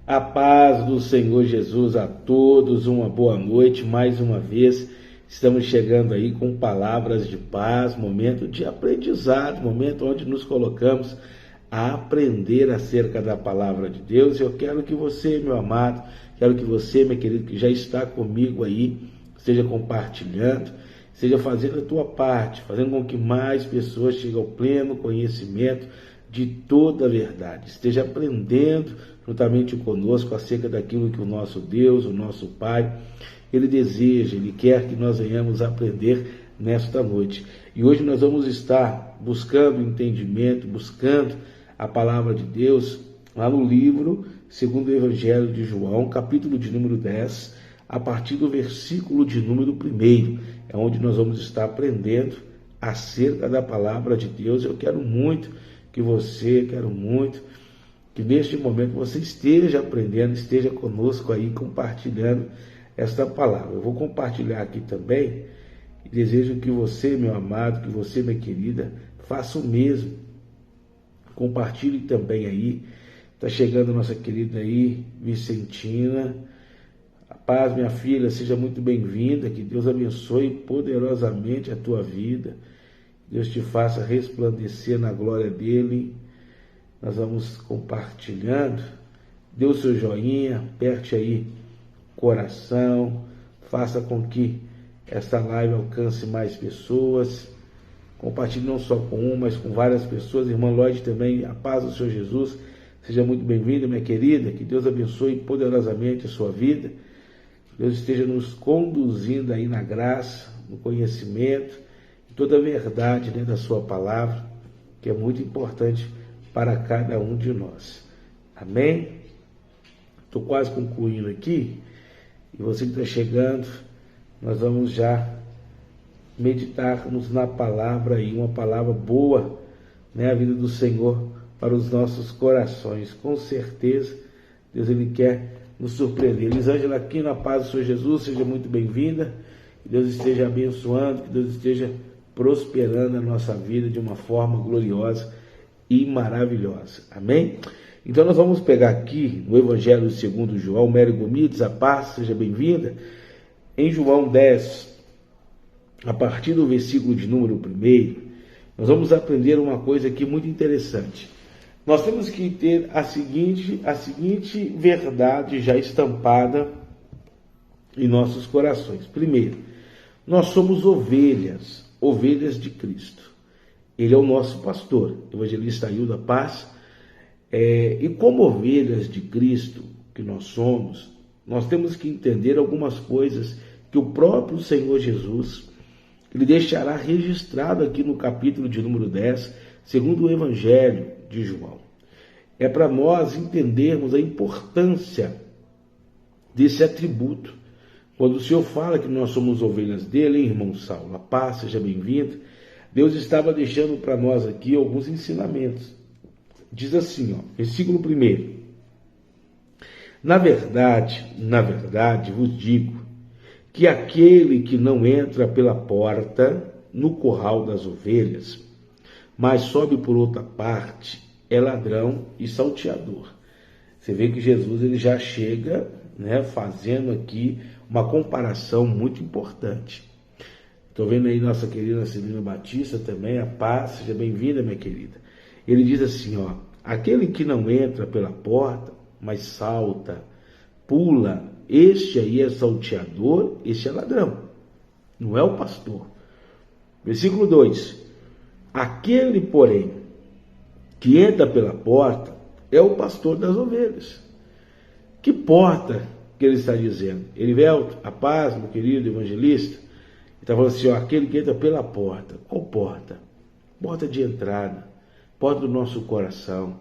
A paz do Senhor Jesus a todos, uma boa noite, mais uma vez estamos chegando aí com palavras de paz, momento de aprendizado, momento onde nos colocamos a aprender acerca da palavra de Deus. Eu quero que você, meu amado, quero que você, meu querido, que já está comigo aí, esteja compartilhando, esteja fazendo a tua parte, fazendo com que mais pessoas cheguem ao pleno conhecimento de toda a verdade, esteja aprendendo juntamente conosco acerca daquilo que o nosso Deus, o nosso Pai, Ele deseja, Ele quer que nós venhamos aprender nesta noite. E hoje nós vamos estar buscando entendimento, buscando a palavra de Deus lá no livro, segundo o Evangelho de João, capítulo de número 10, a partir do versículo de número 1, é onde nós vamos estar aprendendo acerca da palavra de Deus. Eu quero muito que neste momento você esteja aprendendo, esteja conosco aí compartilhando esta palavra. Eu vou compartilhar aqui também e desejo que você, meu amado, que você, minha querida, faça o mesmo. Compartilhe também aí. Está chegando a nossa querida aí, Vicentina. A paz, minha filha, seja muito bem-vinda. Que Deus abençoe poderosamente a tua vida. Deus te faça resplandecer na glória dele. Nós vamos compartilhando. Dê o seu joinha, aperte aí o coração, faça com que esta live alcance mais pessoas. Compartilhe não só com uma, mas com várias pessoas. Irmã Lloyd também, a paz do Senhor Jesus. Seja muito bem-vinda, minha querida. Que Deus abençoe poderosamente a sua vida. Que Deus esteja nos conduzindo aí na graça, no conhecimento, em toda a verdade, né, da sua palavra, que é muito importante para cada um de nós. Amém? Estou quase concluindo aqui. E você que está chegando, nós vamos já meditarmos na palavra aí, uma palavra boa, né? A vida do Senhor para os nossos corações. Com certeza, Deus Ele quer nos surpreender. Elisângela aqui na paz do Senhor Jesus, seja muito bem-vinda. Que Deus esteja abençoando, que Deus esteja prosperando a nossa vida de uma forma gloriosa e maravilhosa. Amém? Então nós vamos pegar aqui no Evangelho segundo João, Mary Gomides, a paz, seja bem-vinda. Em João 10, a partir do versículo de número 1, nós vamos aprender uma coisa aqui muito interessante. Nós temos que ter a seguinte verdade já estampada em nossos corações. Primeiro, nós somos ovelhas de Cristo. Ele é o nosso pastor, evangelista Ailda Paz. E como ovelhas de Cristo que nós somos, nós temos que entender algumas coisas que o próprio Senhor Jesus Ele deixará registrado aqui no capítulo de número 10, segundo o Evangelho de João. É para nós entendermos a importância desse atributo. Quando o Senhor fala que nós somos ovelhas dele, hein, irmão Saulo? A paz, seja bem-vindo. Deus estava deixando para nós aqui alguns ensinamentos. Diz assim, ó, versículo 1. Na verdade, vos digo que aquele que não entra pela porta no curral das ovelhas, mas sobe por outra parte, é ladrão e salteador. Você vê que Jesus ele já chega, né, fazendo aqui uma comparação muito importante. Estou vendo aí nossa querida Celina Batista também, a paz, seja bem-vinda, minha querida. Ele diz assim, ó, aquele que não entra pela porta, mas salta, pula, este aí é salteador, este é ladrão, não é o pastor. Versículo 2, aquele, porém, que entra pela porta, é o pastor das ovelhas. Que porta que ele está dizendo? Erivelto, a paz, meu querido evangelista, ele está falando assim, ó, aquele que entra pela porta. Qual porta? Porta de entrada, porta do nosso coração,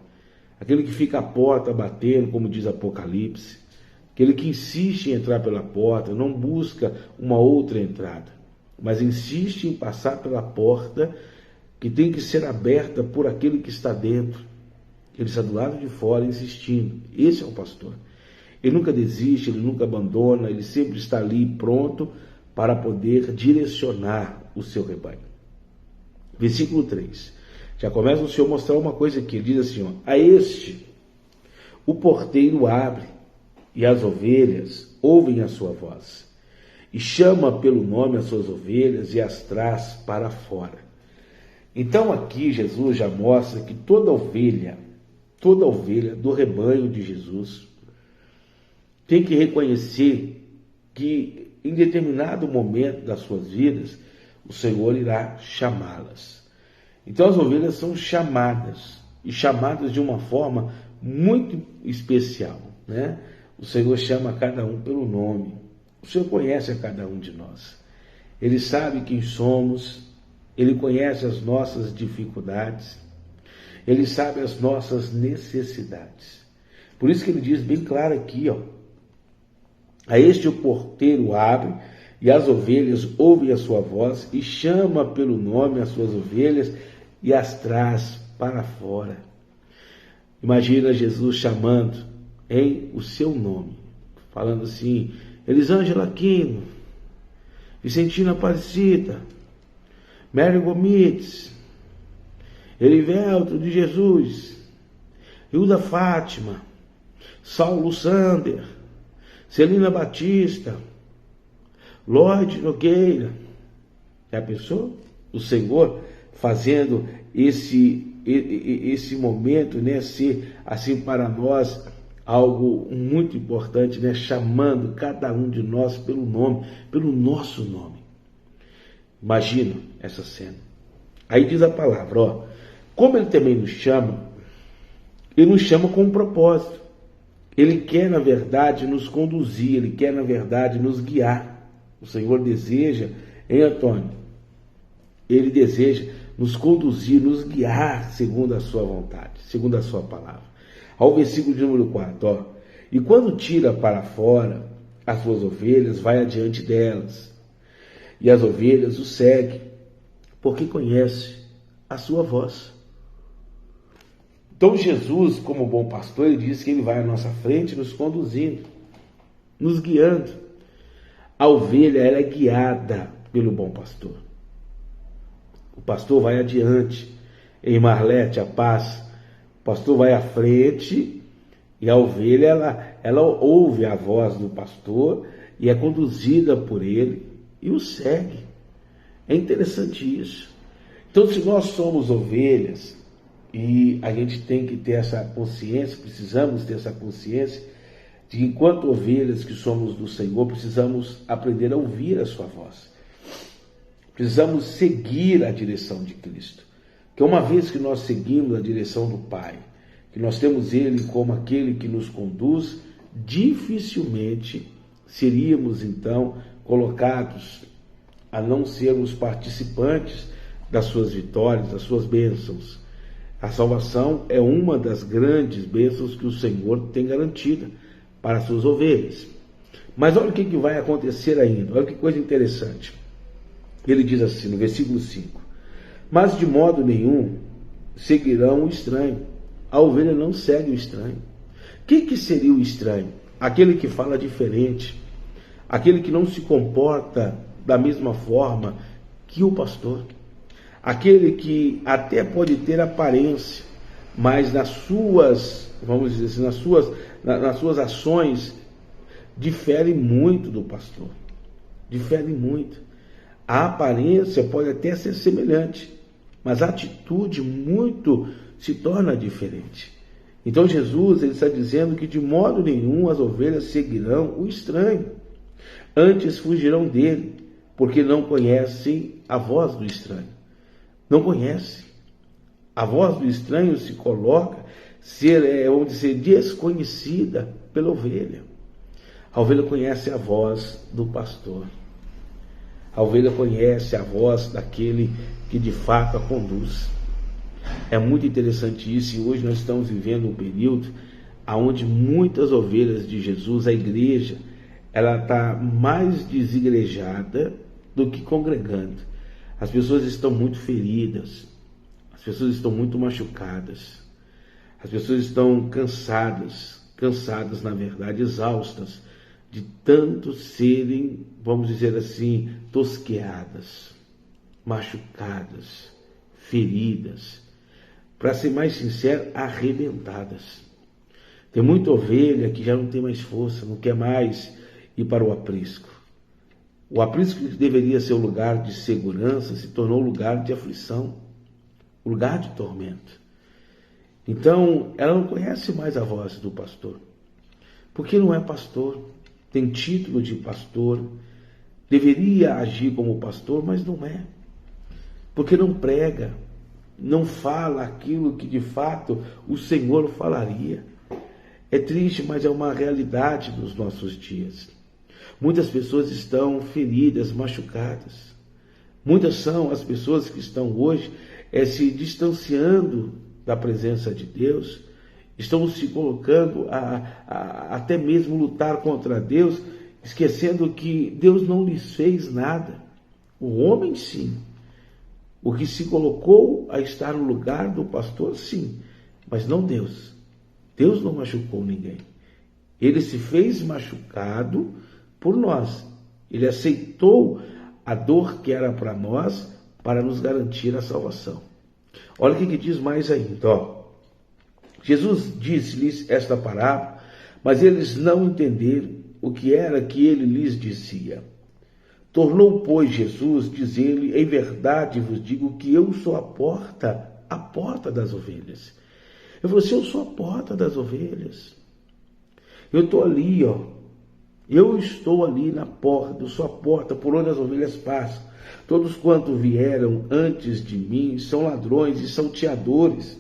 aquele que fica à porta batendo, como diz Apocalipse, aquele que insiste em entrar pela porta, não busca uma outra entrada, mas insiste em passar pela porta que tem que ser aberta por aquele que está dentro. Ele está do lado de fora insistindo. Esse é o pastor. Ele nunca desiste, ele nunca abandona, ele sempre está ali pronto para poder direcionar o seu rebanho. Versículo 3. Já começa o Senhor a mostrar uma coisa aqui. Ele diz assim, ó, a este o porteiro abre e as ovelhas ouvem a sua voz. E chama pelo nome as suas ovelhas e as traz para fora. Então aqui Jesus já mostra que toda ovelha do rebanho de Jesus tem que reconhecer que em determinado momento das suas vidas, o Senhor irá chamá-las. Então as ovelhas são chamadas, e chamadas de uma forma muito especial, né? O Senhor chama cada um pelo nome. O Senhor conhece a cada um de nós. Ele sabe quem somos, Ele conhece as nossas dificuldades, Ele sabe as nossas necessidades. Por isso que Ele diz bem claro aqui, a este o porteiro abre, e as ovelhas ouvem a sua voz, e chama pelo nome as suas ovelhas, e as traz para fora. Imagina Jesus chamando em o seu nome, falando assim: Elisângela Aquino, Vicentina Aparecida, Mary Gomides, Erivelto de Jesus, Hilda Fátima, Saulo Sander, Celina Batista, Lloyd Nogueira. Já pensou? O Senhor fazendo esse momento, né, ser assim para nós algo muito importante, né, chamando cada um de nós pelo nome, pelo nosso nome. Imagina essa cena. Aí diz a palavra, como Ele também nos chama, Ele nos chama com um propósito. Ele quer, na verdade, nos conduzir, Ele quer, na verdade, nos guiar. O Senhor deseja, hein, Antônio? Ele deseja nos conduzir, nos guiar segundo a sua vontade, segundo a sua palavra. Ao versículo de número 4, e quando tira para fora as suas ovelhas, vai adiante delas, e as ovelhas o seguem, porque conhece a sua voz. Então Jesus, como bom pastor, Ele diz que Ele vai à nossa frente, nos conduzindo, nos guiando. A ovelha, ela é guiada pelo bom pastor. O pastor vai adiante. Em Marlete, a paz, o pastor vai à frente, e a ovelha, ela ouve a voz do pastor e é conduzida por ele e o segue. É interessante isso. Então, se nós somos ovelhas, e a gente tem que ter essa consciência, precisamos ter essa consciência, de que enquanto ovelhas que somos do Senhor, precisamos aprender a ouvir a sua voz. Precisamos seguir a direção de Cristo. Que uma vez que nós seguimos a direção do Pai, que nós temos Ele como aquele que nos conduz, dificilmente seríamos então colocados a não sermos participantes das suas vitórias, das suas bênçãos. A salvação é uma das grandes bênçãos que o Senhor tem garantida para as suas ovelhas. Mas olha o que vai acontecer ainda, olha que coisa interessante. Ele diz assim no versículo 5: mas de modo nenhum seguirão o estranho. A ovelha não segue o estranho. Que seria o estranho? Aquele que fala diferente, aquele que não se comporta da mesma forma que o pastor, aquele que até pode ter aparência, mas nas suas, vamos dizer assim, nas suas ações, difere muito do pastor. Difere muito. A aparência pode até ser semelhante, mas a atitude muito se torna diferente. Então Jesus, ele está dizendo que de modo nenhum as ovelhas seguirão o estranho, antes fugirão dele, porque não conhecem a voz do estranho. Não conhecem. A voz do estranho se coloca, vamos dizer, desconhecida pela ovelha. A ovelha conhece a voz do pastor. A ovelha conhece a voz daquele que de fato a conduz. É muito interessante isso, e hoje nós estamos vivendo um período onde muitas ovelhas de Jesus, a igreja, ela está mais desigrejada do que congregando. As pessoas estão muito feridas, as pessoas estão muito machucadas, as pessoas estão cansadas na verdade, exaustas, de tanto serem, vamos dizer assim, tosqueadas, machucadas, feridas, para ser mais sincero, arrebentadas. Tem muita ovelha que já não tem mais força, não quer mais ir para o aprisco. O aprisco, que deveria ser o lugar de segurança, se tornou lugar de aflição, lugar de tormento. Então, ela não conhece mais a voz do pastor, porque não é pastor, tem título de pastor, deveria agir como pastor, mas não é, porque não prega, não fala aquilo que de fato o Senhor falaria. É triste, mas é uma realidade dos nossos dias. Muitas pessoas estão feridas, machucadas. Muitas são as pessoas que estão hoje se distanciando da presença de Deus, estão se colocando até mesmo lutar contra Deus, esquecendo que Deus não lhes fez nada. O homem, sim. O que se colocou a estar no lugar do pastor, sim, mas não Deus. Deus não machucou ninguém. Ele se fez machucado por nós. Ele aceitou a dor que era para nós, para nos garantir a salvação. Olha o que diz mais ainda. Jesus disse-lhes esta parábola, mas eles não entenderam o que era que ele lhes dizia. Tornou, pois, Jesus, dizer-lhe: em verdade vos digo que eu sou a porta das ovelhas. Eu falei assim: eu sou a porta das ovelhas. Eu estou ali, eu estou ali na porta, eu sou a porta por onde as ovelhas passam. Todos quantos vieram antes de mim são ladrões e salteadores,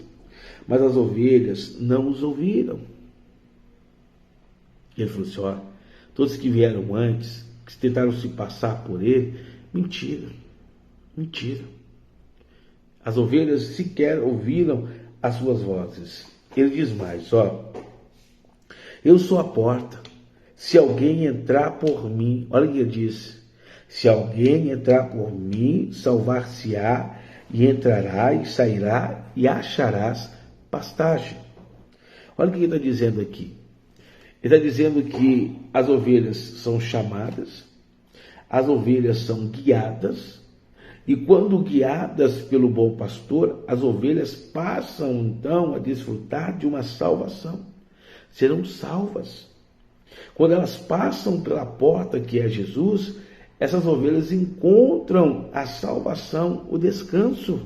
mas as ovelhas não os ouviram. Ele falou assim: todos que vieram antes, que tentaram se passar por ele, mentira. As ovelhas sequer ouviram as suas vozes. Ele diz mais, eu sou a porta. Se alguém entrar por mim, olha o que ele diz: se alguém entrar por mim, salvar-se-á, e entrará e sairá, e acharás pastagem. Olha o que ele está dizendo aqui. Ele está dizendo que as ovelhas são chamadas, as ovelhas são guiadas, e quando guiadas pelo bom pastor, as ovelhas passam então a desfrutar de uma salvação. Serão salvas. Quando elas passam pela porta que é Jesus, essas ovelhas encontram a salvação, o descanso.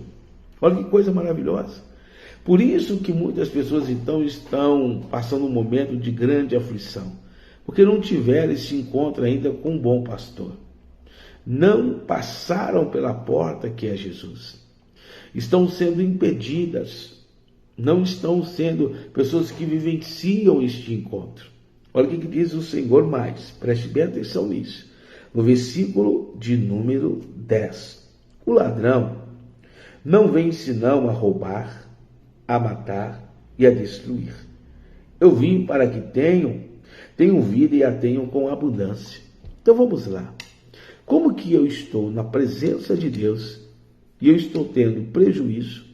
Olha que coisa maravilhosa. Por isso que muitas pessoas então estão passando um momento de grande aflição, porque não tiveram esse encontro ainda com um bom pastor. Não passaram pela porta que é Jesus. Estão sendo impedidas. Não estão sendo pessoas que vivenciam este encontro. Olha o que diz o Senhor mais. Preste bem atenção nisso. No versículo de número 10. O ladrão não vem senão a roubar, a matar e a destruir. Eu vim para que tenham vida e a tenham com abundância. Então vamos lá. Como que eu estou na presença de Deus e eu estou tendo prejuízo?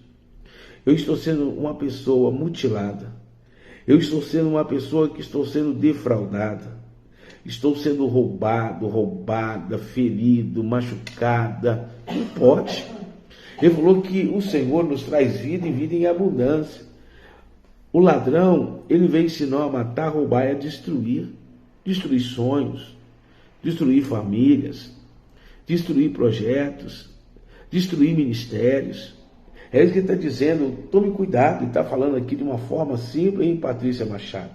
Eu estou sendo uma pessoa mutilada. Eu estou sendo uma pessoa que estou sendo defraudada. Estou sendo roubada, ferido, machucada. Não pode. Ele falou que o Senhor nos traz vida e vida em abundância. O ladrão, ele veio ensinar a matar, roubar e a destruir. Destruir sonhos, destruir famílias, destruir projetos, destruir ministérios. É isso que ele está dizendo. Tome cuidado. Ele está falando aqui de uma forma simples, hein, Patrícia Machado?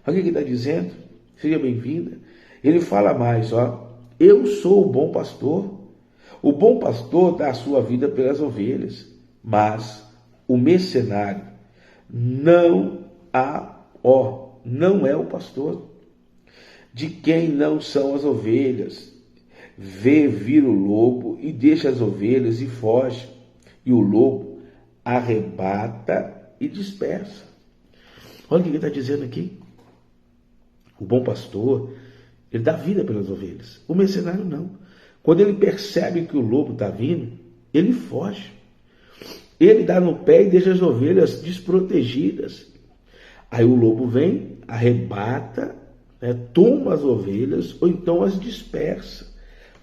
Olha o que ele está dizendo. Seja bem-vinda. Ele fala mais, eu sou o bom pastor. O bom pastor dá a sua vida pelas ovelhas, mas o mercenário não é o pastor. De quem não são as ovelhas, vê vir o lobo e deixa as ovelhas e foge, e o lobo arrebata e dispersa. Olha o que ele está dizendo aqui. O bom pastor, ele dá vida pelas ovelhas. O mercenário não. Quando ele percebe que o lobo está vindo, ele foge. Ele dá no pé e deixa as ovelhas desprotegidas. Aí o lobo vem, arrebata, toma as ovelhas, ou então as dispersa.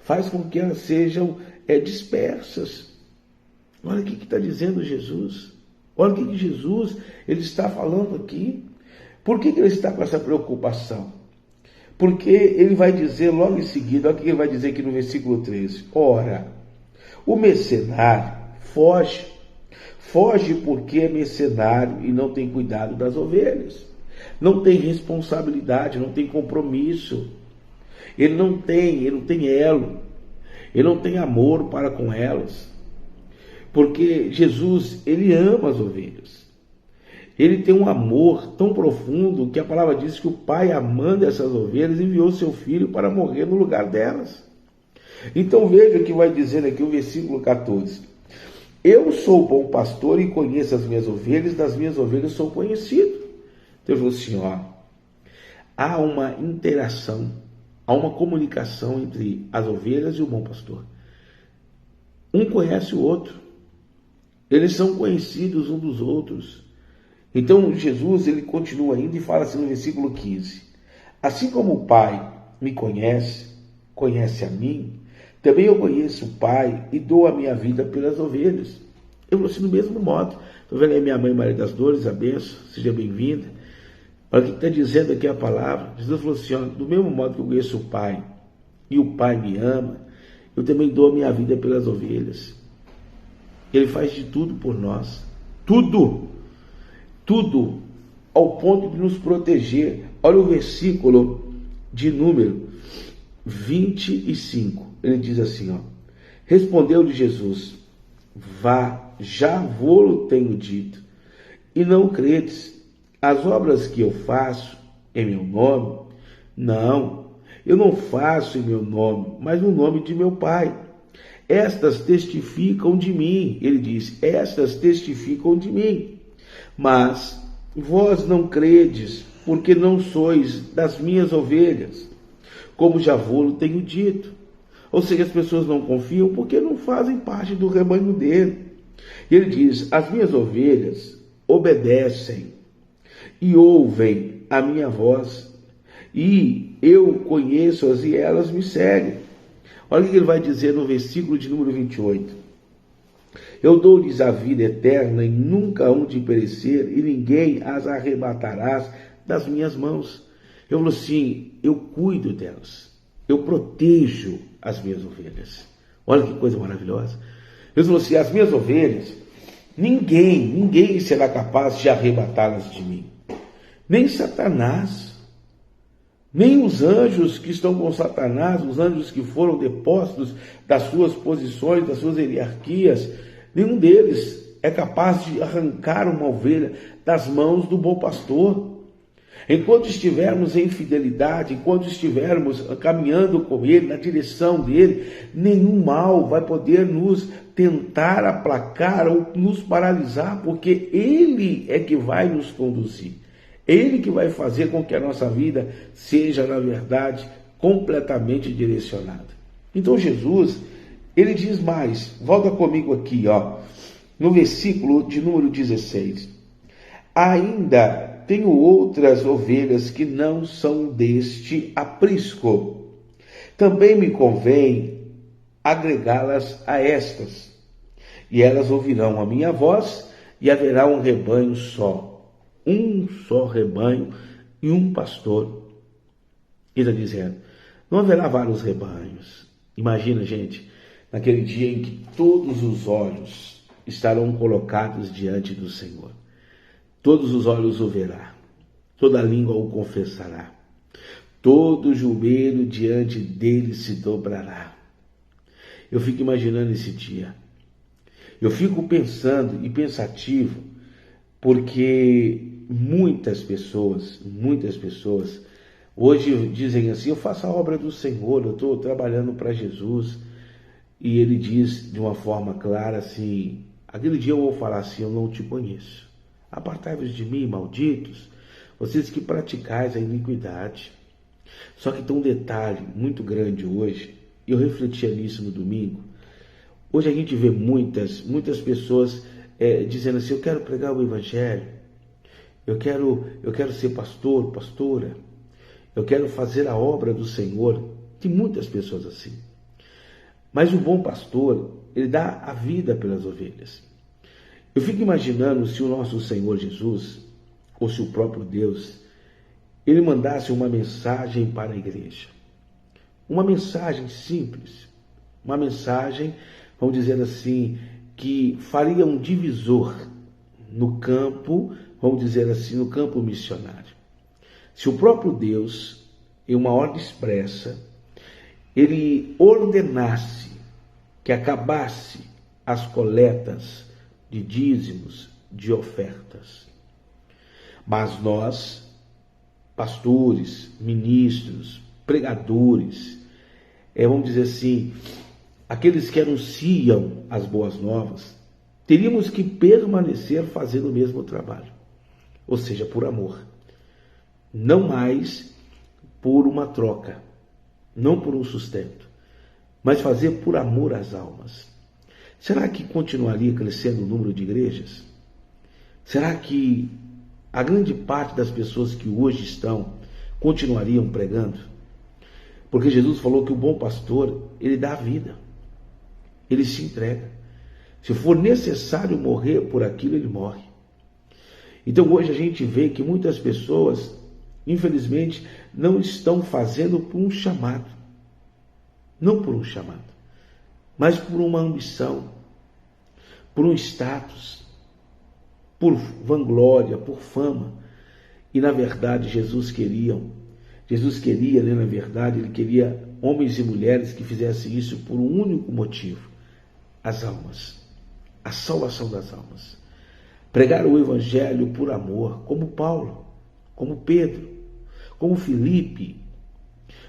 Faz com que elas sejam dispersas. Olha o que está dizendo Jesus. Olha o que Jesus ele está falando aqui. Por que ele está com essa preocupação? Porque ele vai dizer logo em seguida, olha o que ele vai dizer aqui no versículo 13. Ora, o mercenário foge. Foge porque é mercenário e não tem cuidado das ovelhas. Não tem responsabilidade, não tem compromisso. Ele não tem elo. Ele não tem amor para com elas. Porque Jesus, ele ama as ovelhas. Ele tem um amor tão profundo que a palavra diz que o Pai, amando essas ovelhas, enviou seu Filho para morrer no lugar delas. Então veja o que vai dizer aqui o versículo 14. Eu sou o bom pastor e conheço as minhas ovelhas, das minhas ovelhas sou conhecido. Então ele falou assim, ó, há uma interação, há uma comunicação entre as ovelhas e o bom pastor. Um conhece o outro. Eles são conhecidos uns dos outros. Então Jesus, ele continua ainda e fala assim no versículo 15. Assim como o Pai me conhece, conhece a mim, também eu conheço o Pai e dou a minha vida pelas ovelhas. Eu vou assim do mesmo modo. Estou vendo aí minha mãe Maria das Dores, a benção, seja bem-vinda. Olha o que está dizendo aqui a palavra. Jesus falou assim, ó, do mesmo modo que eu conheço o Pai e o Pai me ama, eu também dou a minha vida pelas ovelhas. Ele faz de tudo por nós. Tudo. Tudo. Ao ponto de nos proteger. Olha o versículo de número 25. Ele diz assim, ó. Respondeu-lhe Jesus, vá, já vou-lo tenho dito, e não credes. As obras que eu faço em meu nome, não, eu não faço em meu nome, mas no nome de meu Pai. Estas testificam de mim, ele diz, estas testificam de mim, mas vós não credes, porque não sois das minhas ovelhas, como já vou-lo tenho dito. Ou seja, as pessoas não confiam porque não fazem parte do rebanho dele. E ele diz, as minhas ovelhas obedecem e ouvem a minha voz, e eu conheço-as e elas me seguem. Olha o que ele vai dizer no versículo de número 28. Eu dou-lhes a vida eterna e nunca hão de perecer, e ninguém as arrebatará das minhas mãos. Eu falo assim, eu cuido delas, eu protejo as minhas ovelhas. Olha que coisa maravilhosa. Eu falo assim, as minhas ovelhas, ninguém será capaz de arrebatá-las de mim. Nem Satanás, nem os anjos que estão com Satanás, os anjos que foram depostos das suas posições, das suas hierarquias, nenhum deles é capaz de arrancar uma ovelha das mãos do bom pastor. Enquanto estivermos em fidelidade, enquanto estivermos caminhando com Ele, na direção dEle, nenhum mal vai poder nos tentar aplacar ou nos paralisar, porque Ele é que vai nos conduzir. Ele que vai fazer com que a nossa vida seja, na verdade, completamente direcionada. Então Jesus, ele diz mais, volta comigo aqui, ó, no versículo de número 16. Ainda tenho outras ovelhas que não são deste aprisco. Também me convém agregá-las a estas. E elas ouvirão a minha voz, e haverá um rebanho só. Um só rebanho e um pastor. Ele está dizendo, não haverá vários rebanhos. Imagina, gente, naquele dia em que todos os olhos estarão colocados diante do Senhor. Todos os olhos o verá, toda língua o confessará, todo joelho diante dele se dobrará. Eu fico imaginando esse dia. Eu fico pensando e pensativo, porque muitas pessoas hoje dizem assim, eu faço a obra do Senhor, eu estou trabalhando para Jesus. E ele diz de uma forma clara assim, aquele dia eu vou falar assim, eu não te conheço. Apartai-vos de mim, malditos, vocês que praticais a iniquidade. Só que tem um detalhe muito grande hoje, e eu refletia nisso no domingo. Hoje a gente vê muitas pessoas dizendo assim, eu quero pregar o Evangelho, eu quero ser pastor, pastora, eu quero fazer a obra do Senhor. Tem muitas pessoas assim. Mas o bom pastor, ele dá a vida pelas ovelhas. Eu fico imaginando se o nosso Senhor Jesus, ou se o próprio Deus, ele mandasse uma mensagem para a igreja. Uma mensagem simples, uma mensagem, vamos dizer assim, que faria um divisor no campo, vamos dizer assim, no campo missionário. Se o próprio Deus, em uma ordem expressa, ele ordenasse que acabasse as coletas de dízimos, de ofertas. Mas nós, pastores, ministros, pregadores, vamos dizer assim, aqueles que anunciam as boas novas, teríamos que permanecer fazendo o mesmo trabalho, ou seja, por amor, não mais por uma troca, não por um sustento, mas fazer por amor às almas. Será que continuaria crescendo o número de igrejas? Será que a grande parte das pessoas que hoje estão continuariam pregando? Porque Jesus falou que o bom pastor, ele dá a vida, ele se entrega. Se for necessário morrer por aquilo, ele morre. Então hoje a gente vê que muitas pessoas, infelizmente, não estão fazendo por um chamado. Não por um chamado, mas por uma ambição, por um status, por vanglória, por fama. E na verdade Jesus queria, né, na verdade, ele queria homens e mulheres que fizessem isso por um único motivo: as almas, a salvação das almas. Pregar o evangelho por amor, como Paulo, como Pedro, como Filipe,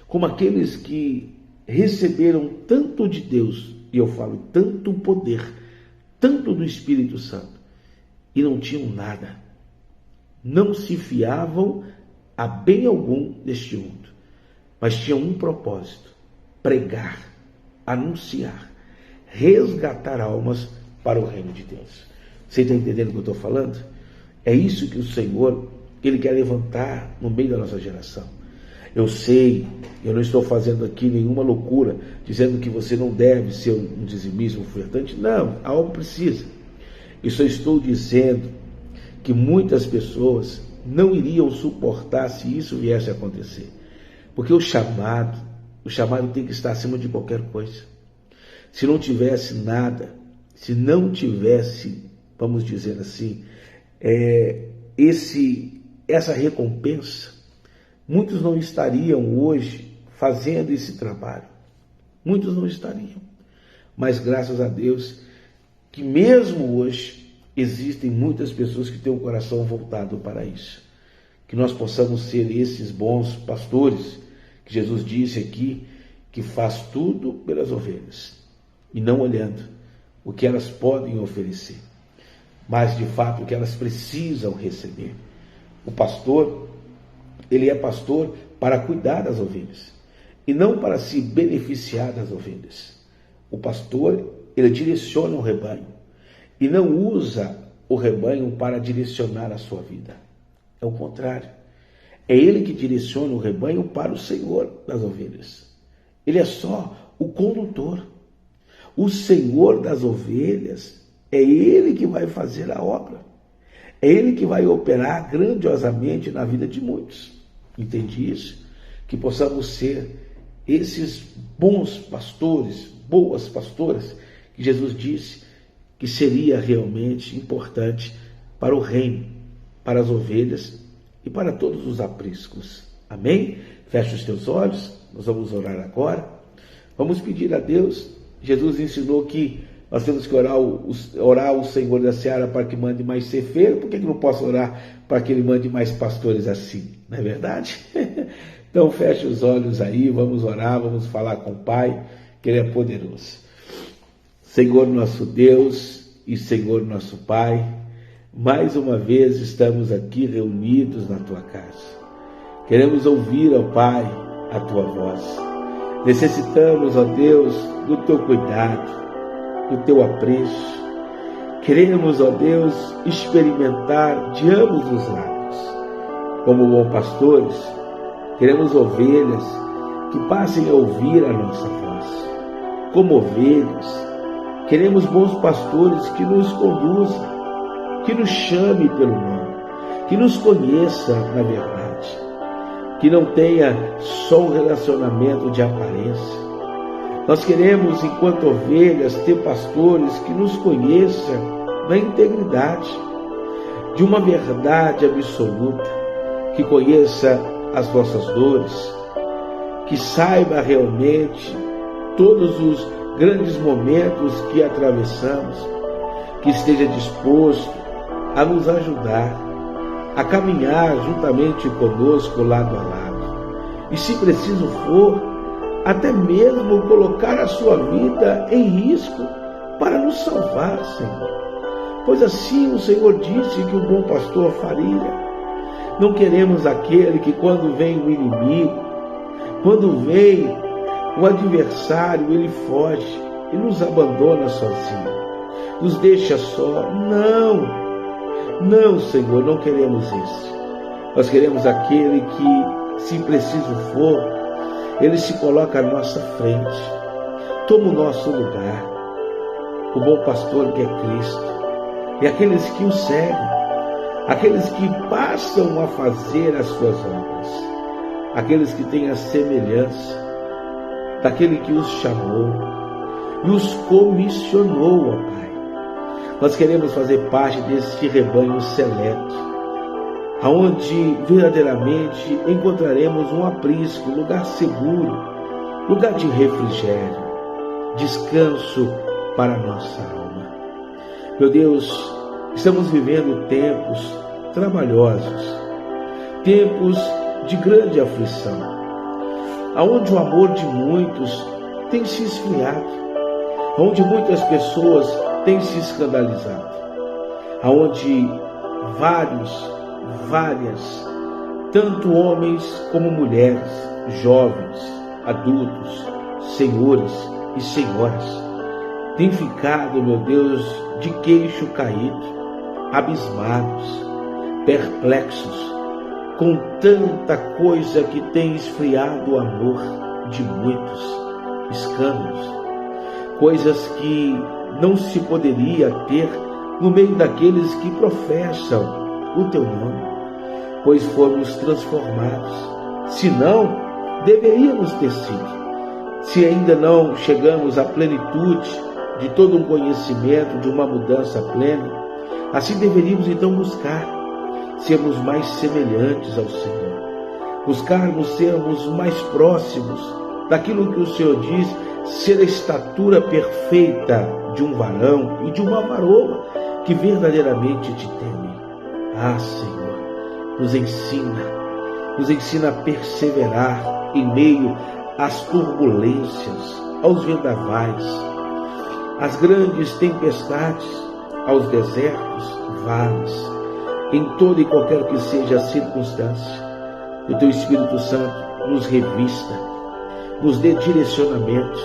como aqueles que receberam tanto de Deus, e eu falo tanto poder, tanto do Espírito Santo, e não tinham nada, não se fiavam a bem algum deste mundo, mas tinham um propósito: pregar, anunciar, resgatar almas para o reino de Deus. Você está entendendo o que eu estou falando? É isso que o Senhor, ele quer levantar no meio da nossa geração. Eu sei, eu não estou fazendo aqui nenhuma loucura, dizendo que você não deve ser um dizimista, um ofertante. Não, a obra precisa. Eu só estou dizendo que muitas pessoas não iriam suportar se isso viesse a acontecer. Porque o chamado tem que estar acima de qualquer coisa. Se não tivesse nada, se não tivesse, vamos dizer assim, essa recompensa, muitos não estariam hoje fazendo esse trabalho. Muitos não estariam. Mas graças a Deus que mesmo hoje existem muitas pessoas que têm o coração voltado para isso. Que nós possamos ser esses bons pastores que Jesus disse aqui, que faz tudo pelas ovelhas e não olhando o que elas podem oferecer, mas de fato o que elas precisam receber. O pastor, ele é pastor para cuidar das ovelhas e não para se beneficiar das ovelhas. O pastor, ele direciona o rebanho e não usa o rebanho para direcionar a sua vida. É o contrário. É ele que direciona o rebanho para o Senhor das ovelhas. Ele é só o condutor. O Senhor das ovelhas é ele que vai fazer a obra. É ele que vai operar grandiosamente na vida de muitos. Entende isso? Que possamos ser esses bons pastores, boas pastoras, que Jesus disse que seria realmente importante para o reino, para as ovelhas e para todos os apriscos. Amém? Feche os teus olhos, nós vamos orar agora. Vamos pedir a Deus. Jesus ensinou que nós temos que orar o Senhor da Seara para que mande mais cefeiro. Por que não posso orar para que Ele mande mais pastores assim? Não é verdade? Então feche os olhos aí, vamos orar, vamos falar com o Pai, que Ele é poderoso. Senhor nosso Deus e Senhor nosso Pai, mais uma vez estamos aqui reunidos na Tua casa. Queremos ouvir, ó Pai, a Tua voz. Necessitamos, ó Deus, do Teu cuidado, do Teu apreço. Queremos, ó Deus, experimentar de ambos os lados. Como bons pastores, queremos ovelhas que passem a ouvir a nossa voz. Como ovelhas, queremos bons pastores que nos conduzam, que nos chame pelo nome, que nos conheça na verdade. que não tenha só um relacionamento de aparência. Nós queremos, enquanto ovelhas, ter pastores que nos conheçam na integridade, de uma verdade absoluta, que conheça as nossas dores, que saiba realmente todos os grandes momentos que atravessamos, que esteja disposto a nos ajudar, a caminhar juntamente conosco lado a lado. E se preciso for, até mesmo colocar a sua vida em risco para nos salvar, Senhor. Pois assim o Senhor disse que o bom pastor faria. Não queremos aquele que quando vem o inimigo, quando vem o adversário, ele foge e nos abandona sozinho, nos deixa só. Não, Senhor, não queremos isso. Nós queremos aquele que, se preciso for, ele se coloca à nossa frente, toma o nosso lugar, o bom pastor que é Cristo, e aqueles que o seguem, aqueles que passam a fazer as suas obras, aqueles que têm a semelhança daquele que os chamou e os comissionou, ó Pai. Nós queremos fazer parte deste rebanho seleto, aonde verdadeiramente encontraremos um aprisco, lugar seguro, lugar de refrigério, descanso para a nossa alma. Meu Deus, estamos vivendo tempos trabalhosos, tempos de grande aflição, aonde o amor de muitos tem se esfriado, aonde muitas pessoas têm se escandalizado, aonde várias, tanto homens como mulheres, jovens, adultos, senhores e senhoras, têm ficado, meu Deus, de queixo caído, abismados, perplexos, com tanta coisa que tem esfriado o amor de muitos, escândalos, coisas que não se poderia ter no meio daqueles que professam o teu nome, pois fomos transformados. Se não, deveríamos ter sido. Se ainda não chegamos à plenitude de todo um conhecimento, de uma mudança plena, assim deveríamos então buscar sermos mais semelhantes ao Senhor, buscarmos sermos mais próximos daquilo que o Senhor diz ser a estatura perfeita de um varão e de uma varoa que verdadeiramente te teme. Ah, Senhor, nos ensina a perseverar em meio às turbulências, aos vendavais, às grandes tempestades, aos desertos, vales, em toda e qualquer que seja a circunstância. O teu Espírito Santo nos revista, nos dê direcionamento,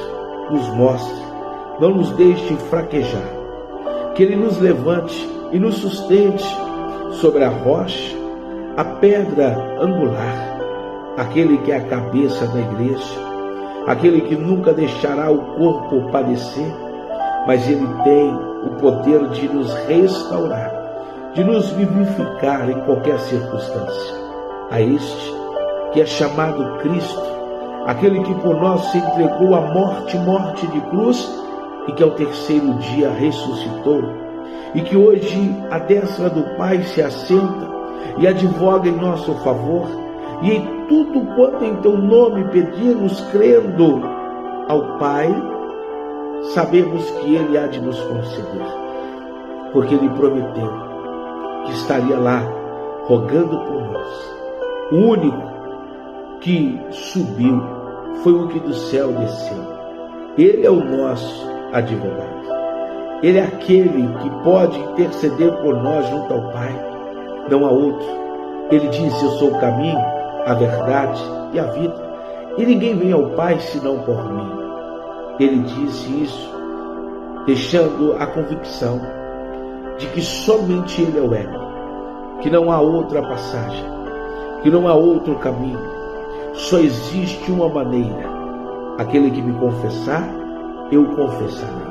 nos mostre, não nos deixe fraquejar, que Ele nos levante e nos sustente sobre a rocha, a pedra angular, aquele que é a cabeça da igreja, aquele que nunca deixará o corpo padecer, mas Ele tem o poder de nos restaurar, de nos vivificar em qualquer circunstância. A este que é chamado Cristo, aquele que por nós se entregou à morte de cruz, e que ao terceiro dia ressuscitou, e que hoje à destra do Pai se assenta e advoga em nosso favor, e em tudo quanto em teu nome pedimos, crendo ao Pai, sabemos que Ele há de nos conceder, porque Ele prometeu que estaria lá rogando por nós. O único que subiu foi o que do céu desceu. Ele é o nosso advogado. Ele é aquele que pode interceder por nós junto ao Pai. Não há outro. Ele disse: eu sou o caminho, a verdade e a vida, e ninguém vem ao Pai senão por mim. Ele disse isso deixando a convicção de que somente Ele é o elo, que não há outra passagem, que não há outro caminho. Só existe uma maneira: aquele que me confessar, eu confessarei.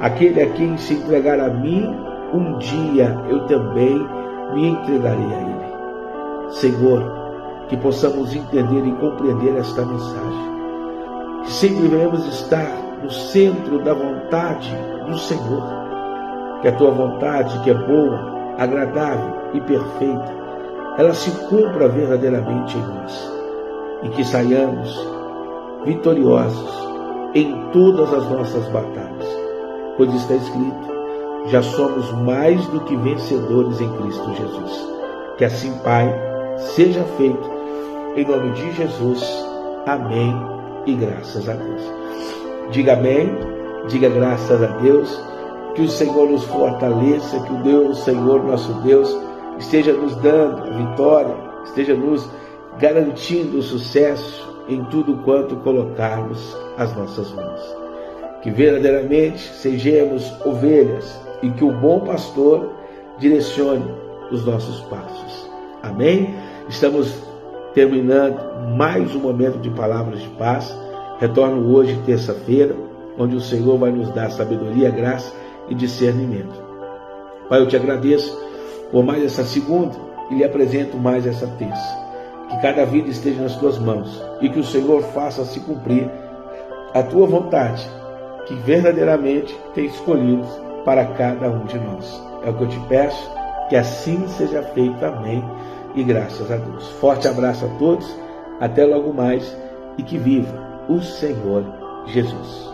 Aquele a quem se entregar a mim, um dia eu também me entregarei a Ele. Senhor, que possamos entender e compreender esta mensagem. Que sempre devemos estar no centro da vontade do Senhor. Que a tua vontade, que é boa, agradável e perfeita, ela se cumpra verdadeiramente em nós. E que saiamos vitoriosos em todas as nossas batalhas. Pois está escrito, já somos mais do que vencedores em Cristo Jesus. Que assim, Pai, seja feito. Em nome de Jesus. Amém e graças a Deus. Diga amém, diga graças a Deus. Que o Senhor nos fortaleça, que o Senhor nosso Deus esteja nos dando a vitória, esteja nos garantindo o sucesso em tudo quanto colocarmos as nossas mãos. Que verdadeiramente sejamos ovelhas e que o bom pastor direcione os nossos passos. Amém? Estamos terminando mais um momento de palavras de paz. Retorno hoje, terça-feira, onde o Senhor vai nos dar sabedoria, graça e discernimento. Pai, eu te agradeço por mais essa segunda e lhe apresento mais essa terça. Que cada vida esteja nas tuas mãos e que o Senhor faça se cumprir a tua vontade, que verdadeiramente tem escolhido para cada um de nós. É o que eu te peço, que assim seja feito. Amém e graças a Deus. Forte abraço a todos, até logo mais e que viva o Senhor Jesus.